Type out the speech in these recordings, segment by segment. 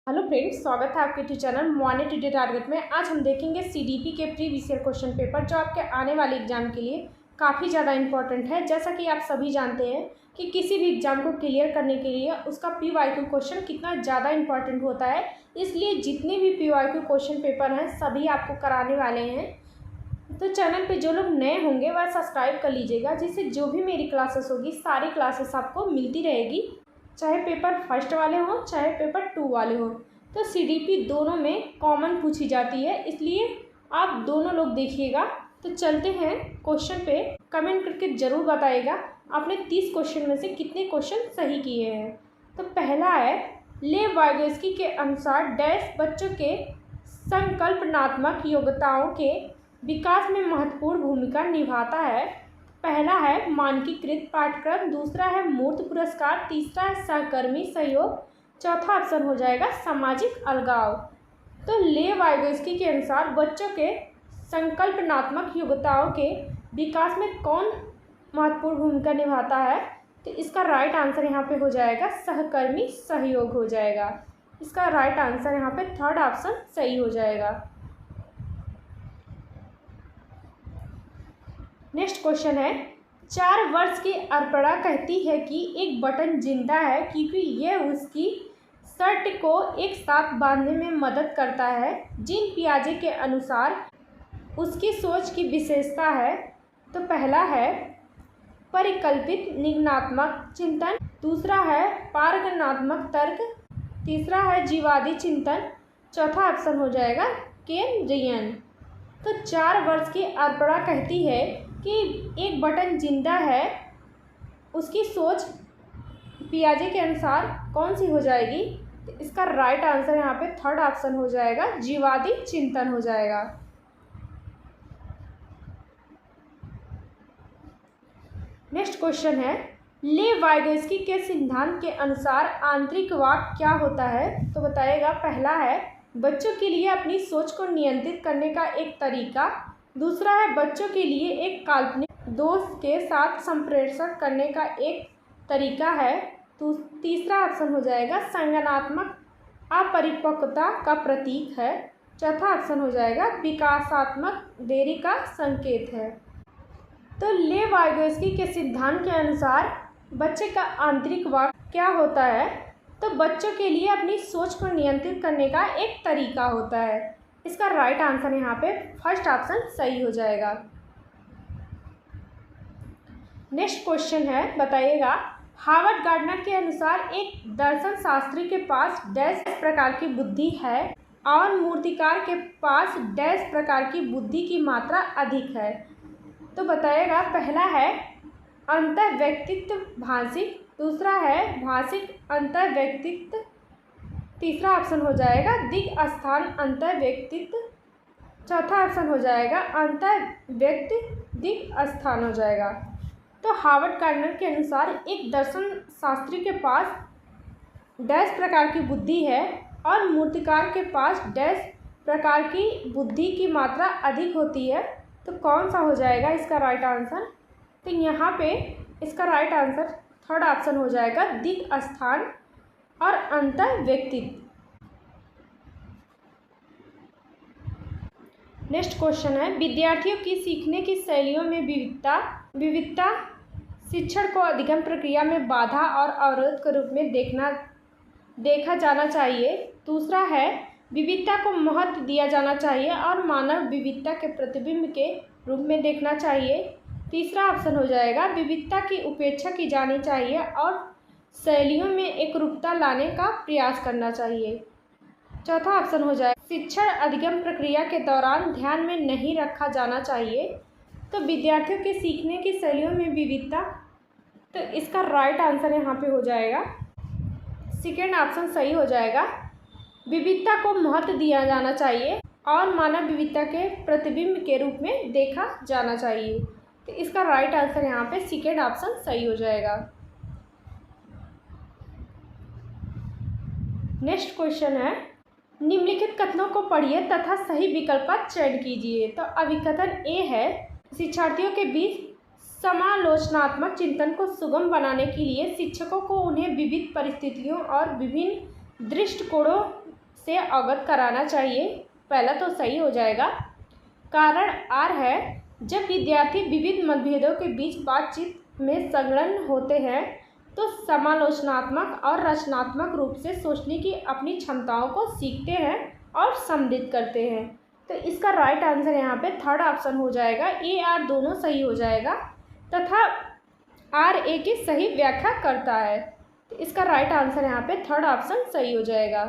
Hello friends, स्वागत है आपके YouTube channel morning today target में। आज हम देखेंगे सीडीपी के प्रीवियस ईयर क्वेश्चन पेपर जो आपके आने वाले एग्जाम के लिए काफ़ी ज़्यादा इंपॉर्टेंट है। जैसा कि आप सभी जानते हैं कि किसी भी एग्जाम को क्लियर करने के लिए उसका पीवाईक्यू क्वेश्चन कितना ज़्यादा इंपॉर्टेंट होता है, इसलिए जितने भी पीवाईक्यू क्वेश्चन पेपर हैं सभी आपको कराने वाले हैं। तो चैनल पे जो लोग नए होंगे वह सब्सक्राइब कर लीजिएगा, जिससे जो भी मेरी क्लासेस होगी सारी क्लासेस आपको मिलती रहेगी, चाहे पेपर फर्स्ट वाले हों चाहे पेपर 2 वाले हों। तो सीडीपी दोनों में कॉमन पूछी जाती है, इसलिए आप दोनों लोग देखिएगा। तो चलते हैं क्वेश्चन पे। कमेंट करके ज़रूर बताइएगा आपने 30 क्वेश्चन में से कितने क्वेश्चन सही किए हैं। तो पहला है, लेव वाइगोस्की के अनुसार डैश बच्चों के संकल्पनात्मक योग्यताओं के विकास में महत्वपूर्ण भूमिका निभाता है। पहला है मानकीकृत पाठ्यक्रम, दूसरा है मूर्त पुरस्कार, तीसरा है सहकर्मी सहयोग, चौथा ऑप्शन हो जाएगा सामाजिक अलगाव। तो लेव वाइगोस्की के अनुसार बच्चों के संकल्पनात्मक योग्यताओं के विकास में कौन महत्वपूर्ण भूमिका निभाता है, तो इसका राइट आंसर यहाँ पे हो जाएगा सहकर्मी सहयोग हो जाएगा। इसका राइट आंसर यहाँ पे थर्ड ऑप्शन सही हो जाएगा। नेक्स्ट क्वेश्चन है, 4 वर्ष की अर्पणा कहती है कि एक बटन जिंदा है क्योंकि यह उसकी शर्ट को एक साथ बांधने में मदद करता है। जीन पियाजे के अनुसार उसकी सोच की विशेषता है। तो पहला है परिकल्पित निगमनात्मक चिंतन, दूसरा है पारगमनात्मक तर्क, तीसरा है जीवादी चिंतन, चौथा ऑप्शन हो जाएगा केन्द्रीयन। तो 4 वर्ष की अर्पणा कहती है कि एक बटन जिंदा है, उसकी सोच पियाजे के अनुसार कौन सी हो जाएगी, तो इसका राइट आंसर यहाँ पे थर्ड ऑप्शन हो जाएगा जीवादी चिंतन हो जाएगा। नेक्स्ट क्वेश्चन है, लेव वाइगोस्की के सिद्धांत के अनुसार आंतरिक वाक क्या होता है, तो बताइएगा। पहला है बच्चों के लिए अपनी सोच को नियंत्रित करने का एक तरीका, दूसरा है बच्चों के लिए एक काल्पनिक दोस्त के साथ संप्रेषण करने का एक तरीका है, तो तीसरा ऑप्शन हो जाएगा संज्ञानात्मक अपरिपक्वता का प्रतीक है, चौथा ऑप्शन हो जाएगा विकासात्मक देरी का संकेत है। तो लेव वाइगोस्की के सिद्धांत के अनुसार बच्चे का आंतरिक वाक क्या होता है, तो बच्चों के लिए अपनी सोच को नियंत्रित करने का एक तरीका होता है। इसका राइट आंसर यहाँ पे फर्स्ट ऑप्शन सही हो जाएगा। नेक्स्ट क्वेश्चन है, बताइएगा। हार्वर्ड गार्डनर के अनुसार एक दर्शन शास्त्री के पास डैश प्रकार की बुद्धि है और मूर्तिकार के पास डैश प्रकार की बुद्धि की मात्रा अधिक है, तो बताइएगा। पहला है अंतर्व्यक्तित्व भाषिक, दूसरा है भाषिक अंतर्व्यक्तित्व, तीसरा ऑप्शन हो जाएगा दिग स्थान अंतर्व्यक्तित्व, चौथा ऑप्शन हो जाएगा अंतर्व्यक्ति दिग स्थान हो जाएगा। तो हार्वर्ड गार्डनर के अनुसार एक दर्शन शास्त्री के पास डैश प्रकार की बुद्धि है और मूर्तिकार के पास डैश प्रकार की बुद्धि की मात्रा अधिक होती है, तो कौन सा हो जाएगा इसका राइट आंसर, तो यहाँ पे इसका राइट आंसर थर्ड ऑप्शन हो जाएगा दिग स्थान और अंतर्व्यक्तित्व। नेक्स्ट क्वेश्चन है, विद्यार्थियों की सीखने की शैलियों में विविधता शिक्षण को अधिगम प्रक्रिया में बाधा और अवरोध के रूप में देखा जाना चाहिए, दूसरा है विविधता को महत्व दिया जाना चाहिए और मानव विविधता के प्रतिबिंब के रूप में देखना चाहिए, तीसरा ऑप्शन हो जाएगा विविधता की उपेक्षा की जानी चाहिए और शैलियों में एकरूपता लाने का प्रयास करना चाहिए, चौथा ऑप्शन हो जाएगा शिक्षण अधिगम प्रक्रिया के दौरान ध्यान में नहीं रखा जाना चाहिए। तो विद्यार्थियों के सीखने की शैलियों में विविधता, तो इसका राइट आंसर यहाँ पे हो जाएगा सेकेंड ऑप्शन सही हो जाएगा, विविधता को महत्व दिया जाना चाहिए और मानव विविधता के प्रतिबिंब के रूप में देखा जाना चाहिए, तो इसका राइट आंसर यहाँ पे सेकेंड ऑप्शन सही हो जाएगा। नेक्स्ट क्वेश्चन है, निम्नलिखित कथनों को पढ़िए तथा सही विकल्प का चयन कीजिए। तो अभिकथन ए है, शिक्षार्थियों के बीच समालोचनात्मक चिंतन को सुगम बनाने के लिए शिक्षकों को उन्हें विविध परिस्थितियों और विभिन्न दृष्टिकोणों से अवगत कराना चाहिए। पहला तो सही हो जाएगा। कारण आर है, जब विद्यार्थी विविध मतभेदों के बीच बातचीत में संलग्न होते हैं तो समालोचनात्मक और रचनात्मक रूप से सोचने की अपनी क्षमताओं को सीखते हैं और समृद्ध करते हैं। तो इसका राइट आंसर यहाँ पे थर्ड ऑप्शन हो जाएगा। ए आर दोनों सही हो जाएगा तथा आर ए की सही व्याख्या करता है। तो इसका राइट आंसर यहाँ पे थर्ड ऑप्शन सही हो जाएगा।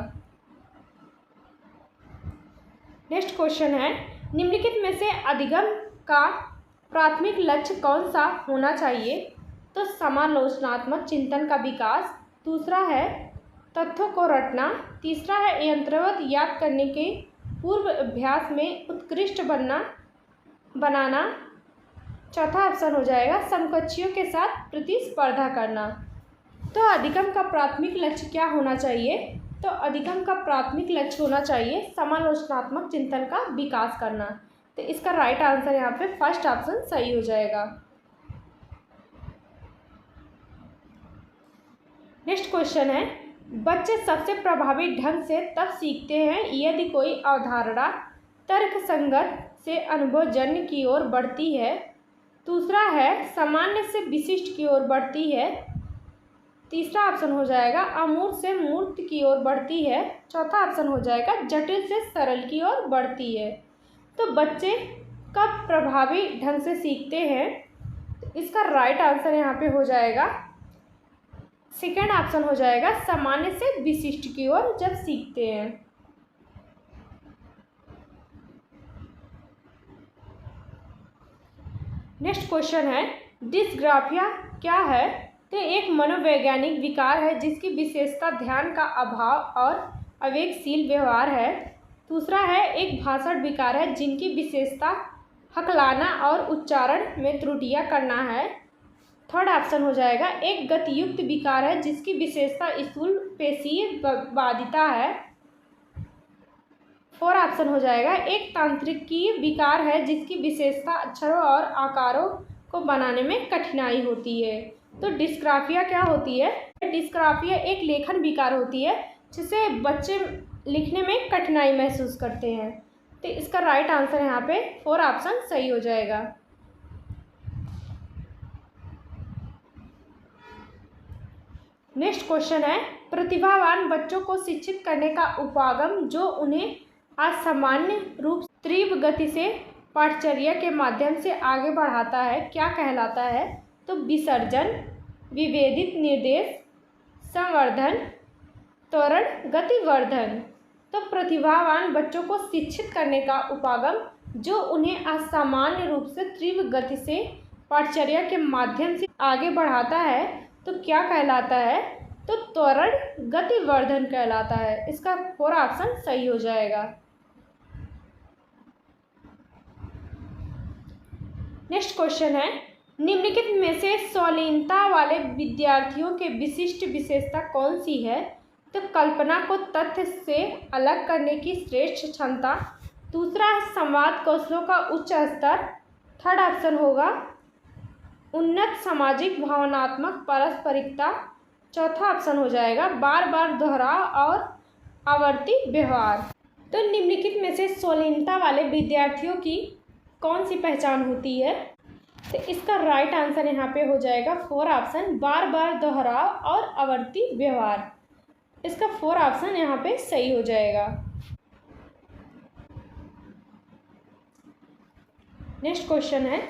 नेक्स्ट क्वेश्चन है, निम्नलिखित में से अधिगम का प्राथमिक लक्ष्य कौन सा होना चाहिए? तो समालोचनात्मक चिंतन का विकास, दूसरा है तथ्यों को रटना, तीसरा है यंत्रवत याद करने के पूर्व अभ्यास में उत्कृष्ट बनाना, चौथा ऑप्शन हो जाएगा समकक्षियों के साथ प्रतिस्पर्धा करना। तो अधिगम का प्राथमिक लक्ष्य क्या होना चाहिए? तो अधिगम का प्राथमिक लक्ष्य होना चाहिए समालोचनात्मक चिंतन का विकास करना। तो इसका राइट आंसर यहाँ पे फर्स्ट ऑप्शन सही हो जाएगा। नेक्स्ट क्वेश्चन है, बच्चे सबसे प्रभावी ढंग से तब सीखते हैं यदि कोई अवधारणा तर्क संगत से अनुभवजन्य की ओर बढ़ती है, दूसरा है सामान्य से विशिष्ट की ओर बढ़ती है, तीसरा ऑप्शन हो जाएगा अमूर्त से मूर्त की ओर बढ़ती है, चौथा ऑप्शन हो जाएगा जटिल से सरल की ओर बढ़ती है। तो बच्चे कब प्रभावी ढंग से सीखते हैं? तो इसका राइट आंसर यहाँ पे हो जाएगा सेकेंड ऑप्शन हो जाएगा सामान्य से विशिष्ट की ओर जब सीखते हैं। नेक्स्ट क्वेश्चन है, डिस्ग्राफिया क्या है? तो एक मनोवैज्ञानिक विकार है जिसकी विशेषता ध्यान का अभाव और अवेगशील व्यवहार है। दूसरा है एक भाषण विकार है जिनकी विशेषता हकलाना और उच्चारण में त्रुटियां करना है। थर्ड ऑप्शन हो जाएगा एक गतियुक्त विकार है जिसकी विशेषता स्थूल पेशीय बाधिता है। फोर ऑप्शन हो जाएगा एक तांत्रिकीय विकार है जिसकी विशेषता अक्षरों और आकारों को बनाने में कठिनाई होती है। तो डिस्ग्राफिया क्या होती है? डिस्ग्राफिया एक लेखन विकार होती है जिसे बच्चे लिखने में कठिनाई महसूस करते हैं। तो इसका राइट आंसर यहाँ पे फोर ऑप्शन सही हो जाएगा। नेक्स्ट क्वेश्चन है, प्रतिभावान बच्चों को शिक्षित करने का उपागम जो उन्हें असामान्य रूप तीव्र गति से पाठचर्या के माध्यम से आगे बढ़ाता है क्या कहलाता है? तो विसर्जन, विभेदित निर्देश, संवर्धन, त्वरण, गतिवर्धन। तो प्रतिभावान बच्चों को शिक्षित करने का उपागम जो उन्हें असामान्य रूप से तीव्र गति से पाठचर्या के माध्यम से आगे बढ़ाता है तो क्या कहलाता है? तो त्वरण, गतिवर्धन कहलाता है। इसका फोर ऑप्शन सही हो जाएगा। नेक्स्ट क्वेश्चन है, निम्नलिखित में से सौलीनता वाले विद्यार्थियों के विशिष्ट विशेषता कौन सी है? तो कल्पना को तथ्य से अलग करने की श्रेष्ठ क्षमता, दूसरा है संवाद कौशलों का उच्च स्तर, थर्ड ऑप्शन होगा उन्नत सामाजिक भावनात्मक पारस्परिकता, चौथा ऑप्शन हो जाएगा बार बार दोहराव और आवर्ती व्यवहार। तो निम्नलिखित में से सौलीनता वाले विद्यार्थियों की कौन सी पहचान होती है? तो इसका राइट आंसर यहाँ पे हो जाएगा फोर ऑप्शन बार बार दोहराव और आवर्ती व्यवहार। इसका फोर ऑप्शन यहाँ पे सही हो जाएगा। नेक्स्ट क्वेश्चन है,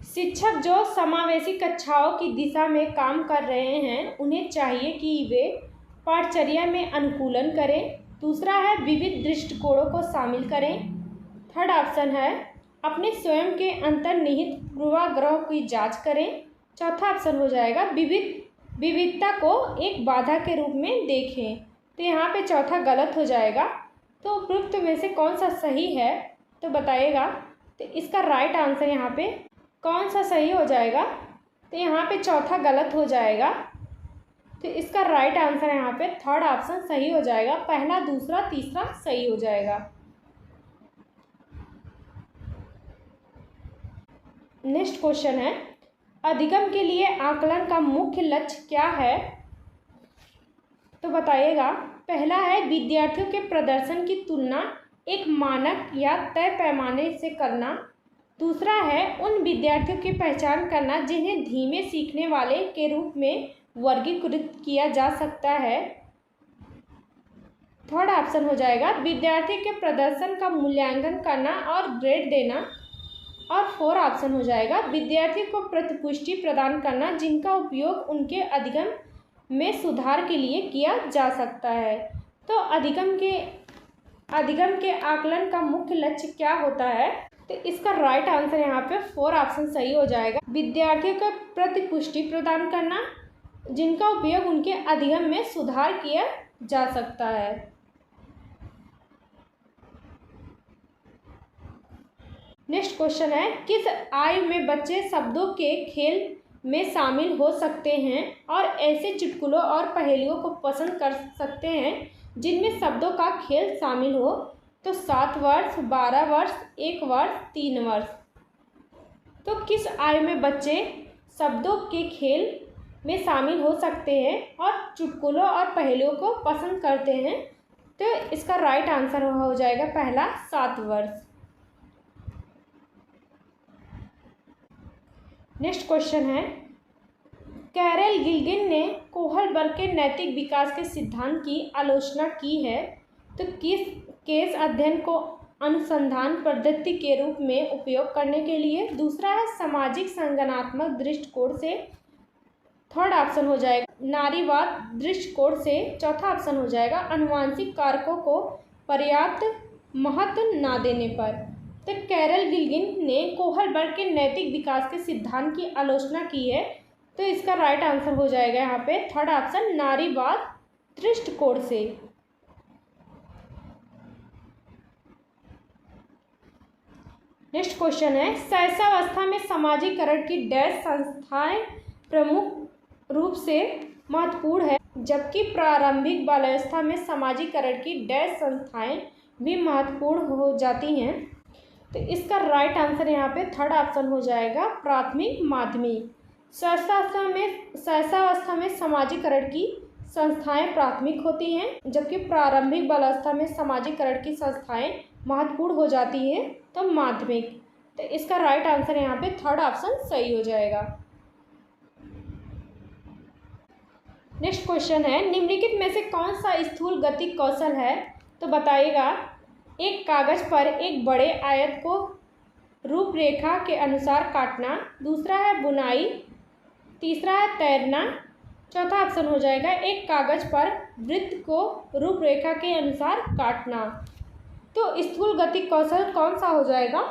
शिक्षक जो समावेशी कक्षाओं की दिशा में काम कर रहे हैं उन्हें चाहिए कि वे पाठचर्या में अनुकूलन करें। दूसरा है विविध दृष्टिकोणों को शामिल करें। थर्ड ऑप्शन है अपने स्वयं के अंतर्निहित पूर्वाग्रह की जांच करें। चौथा ऑप्शन हो जाएगा विविधता को एक बाधा के रूप में देखें। तो यहाँ पे चौथा गलत हो जाएगा। तो उपयुक्त में से कौन सा सही है तो बताइएगा। तो इसका राइट आंसर यहाँ पे कौन सा सही हो जाएगा? तो यहाँ पे चौथा गलत हो जाएगा। तो इसका राइट आंसर यहाँ पे थर्ड ऑप्शन सही हो जाएगा। पहला, दूसरा, तीसरा सही हो जाएगा। नेक्स्ट क्वेश्चन है, अधिगम के लिए आकलन का मुख्य लक्ष्य क्या है? तो बताइएगा। पहला है विद्यार्थियों के प्रदर्शन की तुलना एक मानक या तय पैमाने से करना। दूसरा है उन विद्यार्थियों की पहचान करना जिन्हें धीमे सीखने वाले के रूप में वर्गीकृत किया जा सकता है। थर्ड ऑप्शन हो जाएगा विद्यार्थी के प्रदर्शन का मूल्यांकन करना और ग्रेड देना। और फोर्थ ऑप्शन हो जाएगा विद्यार्थी को प्रतिपुष्टि प्रदान करना जिनका उपयोग उनके अधिगम में सुधार के लिए किया जा सकता है। तो अधिगम के आकलन का मुख्य लक्ष्य क्या होता है? तो इसका राइट आंसर यहाँ पे फोर्थ ऑप्शन सही हो जाएगा। विद्यार्थियों को प्रतिपुष्टि प्रदान करना जिनका उपयोग उनके अधिगम में सुधार किया जा सकता है। नेक्स्ट क्वेश्चन है किस आयु में बच्चे शब्दों के खेल में शामिल हो सकते हैं और ऐसे चुटकुलों और पहेलियों को पसंद कर सकते हैं जिनमें शब्दों का खेल शामिल हो? तो 7 वर्ष, 12 वर्ष, 1 वर्ष, 3 वर्ष। तो किस आयु में बच्चे शब्दों के खेल में शामिल हो सकते हैं और चुटकुलों और पहेलियों को पसंद करते हैं? तो इसका राइट आंसर हो जाएगा पहला 7 वर्ष। नेक्स्ट क्वेश्चन है कैरल गिल्गिन ने कोहलबर्ग के नैतिक विकास के सिद्धांत की आलोचना की है। तो किस केस अध्ययन को अनुसंधान पद्धति के रूप में उपयोग करने के लिए? दूसरा है सामाजिक संज्ञानात्मक दृष्टिकोण से। थर्ड ऑप्शन हो जाएगा नारीवाद दृष्टिकोण से। चौथा ऑप्शन हो जाएगा आनुवंशिक कारकों को पर्याप्त महत्व न देने पर। तो कैरल गिल्गिन ने कोहलबर्ग के नैतिक विकास के सिद्धांत की आलोचना की है। तो इसका राइट आंसर हो जाएगा यहाँ पे थर्ड ऑप्शन नारीवाद दृष्टिकोण से। नेक्स्ट क्वेश्चन है शैशवावस्था में सामाजिकरण की डैश संस्थाएं प्रमुख रूप से महत्वपूर्ण है जबकि प्रारंभिक बाल्यावस्था में सामाजिकरण की डैश संस्थाएं भी महत्वपूर्ण हो जाती हैं। तो इसका राइट आंसर यहाँ पे थर्ड ऑप्शन हो जाएगा प्राथमिक माध्यमिक। शैशवावस्था में सामाजिकरण की संस्थाएं प्राथमिक होती हैं जबकि प्रारंभिक बाल्यावस्था में सामाजिकरण की संस्थाएं महत्वपूर्ण हो जाती हैं तो माध्यमिक। तो इसका राइट आंसर यहाँ पे थर्ड ऑप्शन सही हो जाएगा। नेक्स्ट क्वेश्चन है निम्नलिखित में से कौन सा स्थूल गतिक कौशल है? तो बताइएगा एक कागज पर एक बड़े आयत को रूपरेखा के अनुसार काटना। दूसरा है बुनाई। तीसरा है तैरना। चौथा ऑप्शन हो जाएगा एक कागज पर वृत्त को रूपरेखा के अनुसार काटना। तो स्थूल गतिक कौशल कौन सा हो जाएगा?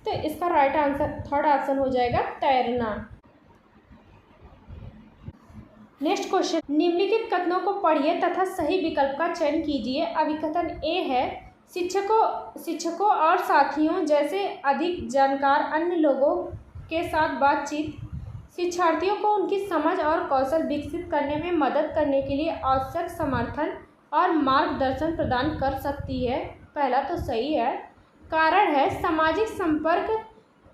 तो इसका राइट आंसर थर्ड ऑप्शन हो जाएगा तैरना। नेक्स्ट क्वेश्चन निम्नलिखित कथनों को पढ़िए तथा सही विकल्प का चयन कीजिए। अभिकथन ए है शिक्षकों और साथियों जैसे अधिक जानकार अन्य लोगों के साथ बातचीत शिक्षार्थियों को उनकी समझ और कौशल विकसित करने में मदद करने के लिए आवश्यक समर्थन और मार्गदर्शन प्रदान कर सकती है। पहला तो सही है। कारण है सामाजिक संपर्क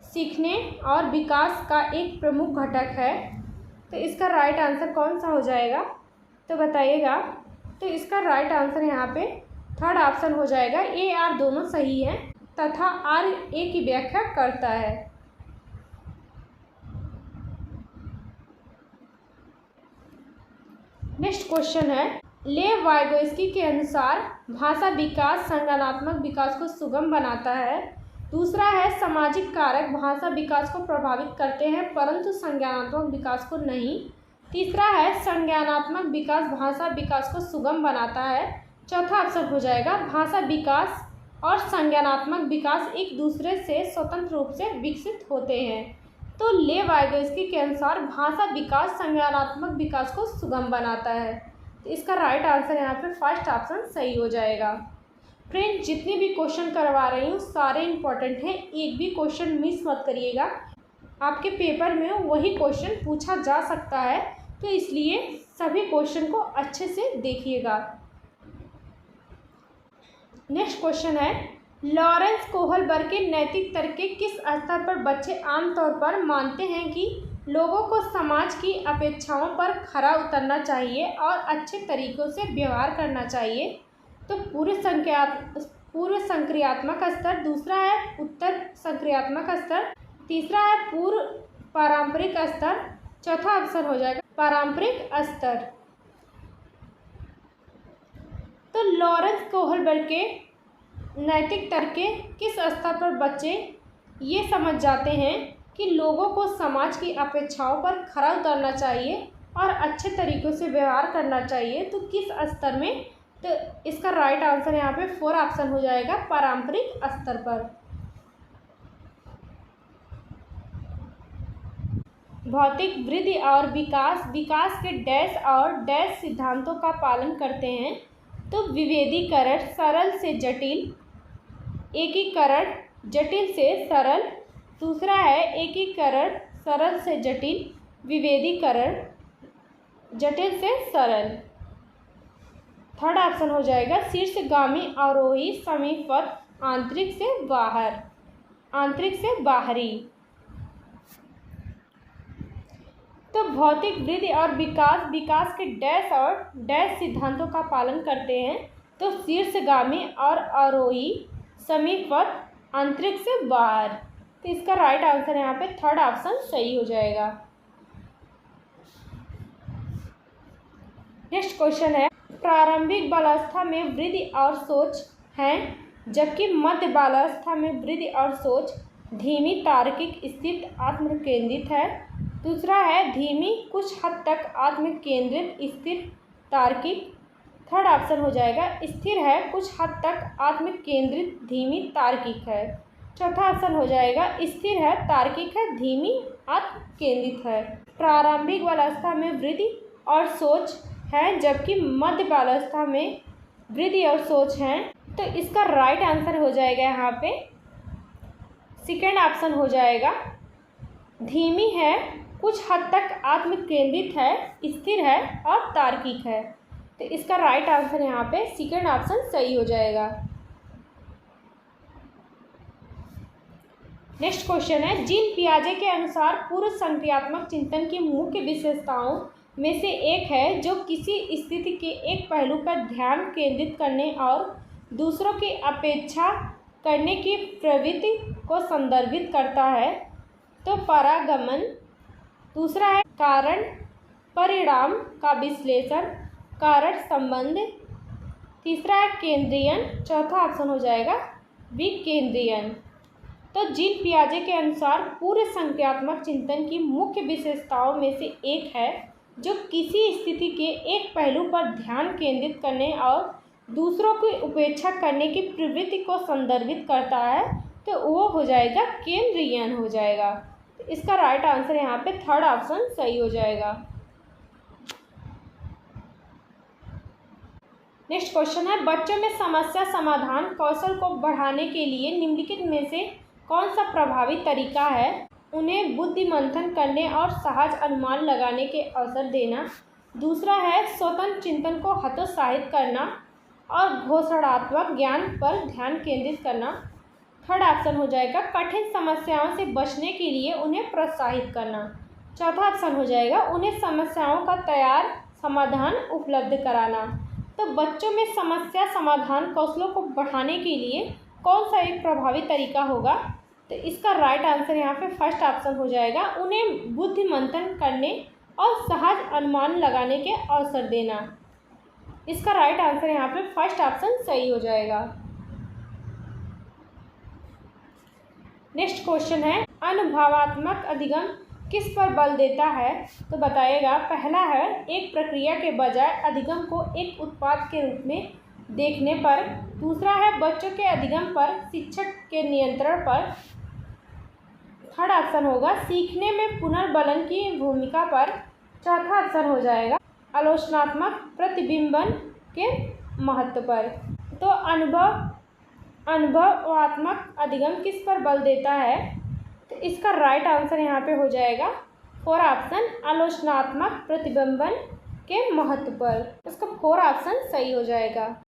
सीखने और विकास का एक प्रमुख घटक है। तो इसका राइट आंसर कौन सा हो जाएगा? तो बताइएगा। तो इसका राइट आंसर यहाँ पे थर्ड ऑप्शन हो जाएगा। ए आर दोनों सही हैं तथा आर ए की व्याख्या करता है। नेक्स्ट क्वेश्चन है लेव वाइगोस्की के अनुसार भाषा विकास संज्ञानात्मक विकास को सुगम बनाता है। दूसरा है सामाजिक कारक भाषा विकास को प्रभावित करते हैं परंतु संज्ञानात्मक विकास को नहीं। तीसरा है संज्ञानात्मक विकास भाषा विकास को सुगम बनाता है। चौथा ऑप्शन हो जाएगा भाषा विकास और संज्ञानात्मक विकास एक दूसरे से स्वतंत्र रूप से विकसित होते हैं। तो लेव वाइगोस्की के अनुसार भाषा विकास संज्ञानात्मक विकास को सुगम बनाता है। तो इसका राइट आंसर यहाँ पे फर्स्ट ऑप्शन सही हो जाएगा। फ्रेंड जितने भी क्वेश्चन करवा रही हूँ सारे इंपॉर्टेंट हैं, एक भी क्वेश्चन मिस मत करिएगा। आपके पेपर में वही क्वेश्चन पूछा जा सकता है तो इसलिए सभी क्वेश्चन को अच्छे से देखिएगा। नेक्स्ट क्वेश्चन है लॉरेंस कोहलबर्ग के नैतिक तर्क के किस स्तर पर बच्चे आमतौर पर मानते हैं कि लोगों को समाज की अपेक्षाओं पर खरा उतरना चाहिए और अच्छे तरीक़ों से व्यवहार करना चाहिए। तो पूर्व संक्रियात्मक स्तर, दूसरा है उत्तर संक्रियात्मक स्तर, तीसरा है पूर्व पारंपरिक स्तर, चौथा ऑप्शन हो जाएगा पारंपरिक स्तर। तो लॉरेंस कोहलबर्ग के नैतिक तर्क के किस स्तर पर बच्चे ये समझ जाते हैं कि लोगों को समाज की अपेक्षाओं पर खरा उतरना चाहिए और अच्छे तरीक़ों से व्यवहार करना चाहिए, तो किस स्तर में? तो इसका राइट आंसर यहाँ पे 4 ऑप्शन हो जाएगा पारंपरिक स्तर पर। भौतिक वृद्धि और विकास के डैश और डैश सिद्धांतों का पालन करते हैं। तो विभेदीकरण, सरल से जटिल, एकीकरण, जटिल से सरल, दूसरा है एकीकरण, सरल से जटिल, विभेदीकरण, जटिल से सरल। थर्ड ऑप्शन हो जाएगा शीर्षगामी, आरोही, समीपस्थ, आंतरिक से बाहर, आंतरिक से बाहरी। तो भौतिक वृद्धि और विकास के डैश और डैश सिद्धांतों का पालन करते हैं। तो शीर्षगामी और आरोही, समीपस्थ, आंतरिक से बाहर। तो इसका राइट आंसर यहाँ पे थर्ड ऑप्शन सही हो जाएगा। नेक्स्ट क्वेश्चन है, प्रारंभिक बालावस्था में वृद्धि और सोच हैं, जबकि मध्य बालावस्था में वृद्धि और सोच धीमी, तार्किक, स्थिर, आत्म केंद्रित है। दूसरा है धीमी, कुछ हद तक आत्म केंद्रित, स्थिर, तार्किक। थर्ड ऑप्शन हो जाएगा स्थिर है, कुछ हद तक आत्म केंद्रित, धीमी, तार्किक है। चौथा ऑप्शन हो जाएगा स्थिर है, तार्किक है, धीमी, आत्म केंद्रित है। प्रारंभिक बालावस्था में वृद्धि और सोच है, जबकि मध्य बालावस्था में वृद्धि और सोच हैं। तो इसका राइट आंसर हो जाएगा यहाँ पे सेकेंड ऑप्शन हो जाएगा धीमी है, कुछ हद तक आत्म केंद्रित है, स्थिर है और तार्किक है। तो इसका राइट आंसर यहाँ पे सेकेंड ऑप्शन सही हो जाएगा। नेक्स्ट क्वेश्चन है, जीन पियाजे के अनुसार पूर्व संक्रियात्मक चिंतन की मुख्य विशेषताओं में से एक है जो किसी स्थिति के एक पहलू पर ध्यान केंद्रित करने और दूसरों की अपेक्षा करने की प्रवृत्ति को संदर्भित करता है। तो परागमन, दूसरा है कारण परिणाम का विश्लेषण, कारण संबंध, तीसरा है केंद्रीयन, चौथा ऑप्शन हो जाएगा विकेंद्रीयन। तो जीन पियाजे के अनुसार पूर्व संक्रियात्मक चिंतन की मुख्य विशेषताओं में से एक है जो किसी स्थिति के एक पहलू पर ध्यान केंद्रित करने और दूसरों की उपेक्षा करने की प्रवृत्ति को संदर्भित करता है। तो वो हो जाएगा केंद्रीयन हो जाएगा। इसका राइट आंसर यहाँ पे थर्ड ऑप्शन सही हो जाएगा। नेक्स्ट क्वेश्चन है, बच्चों में समस्या समाधान कौशल को बढ़ाने के लिए निम्नलिखित में से कौन सा प्रभावी तरीका है? उन्हें बुद्धि मंथन करने और सहज अनुमान लगाने के अवसर देना। दूसरा है स्वतंत्र चिंतन को हतोत्साहित करना और घोषणात्मक ज्ञान पर ध्यान केंद्रित करना। थर्ड ऑप्शन हो जाएगा कठिन समस्याओं से बचने के लिए उन्हें प्रोत्साहित करना। चौथा ऑप्शन हो जाएगा उन्हें समस्याओं का तैयार समाधान उपलब्ध कराना। तो बच्चों में समस्या समाधान कौशलों को बढ़ाने के लिए कौन सा एक प्रभावी तरीका होगा? तो इसका राइट आंसर यहाँ पे फर्स्ट ऑप्शन हो जाएगा उन्हें बुद्धि मंथन करने और सहज अनुमान लगाने के अवसर देना। इसका राइट आंसर यहाँ पे फर्स्ट ऑप्शन सही हो जाएगा। नेक्स्ट क्वेश्चन है, अनुभवात्मक अधिगम किस पर बल देता है? तो बताइएगा। पहला है एक प्रक्रिया के बजाय अधिगम को एक उत्पाद के रूप में देखने पर। दूसरा है बच्चों के अधिगम पर शिक्षक के नियंत्रण पर। थर्ड ऑप्शन होगा सीखने में पुनर्बलन की भूमिका पर। चौथा ऑप्शन हो जाएगा आलोचनात्मक प्रतिबिंबन के महत्व पर। तो अनुभवात्मक अधिगम किस पर बल देता है? तो इसका राइट आंसर यहाँ पे हो जाएगा फोर ऑप्शन आलोचनात्मक प्रतिबिंबन के महत्व पर। इसका फोर ऑप्शन सही हो जाएगा।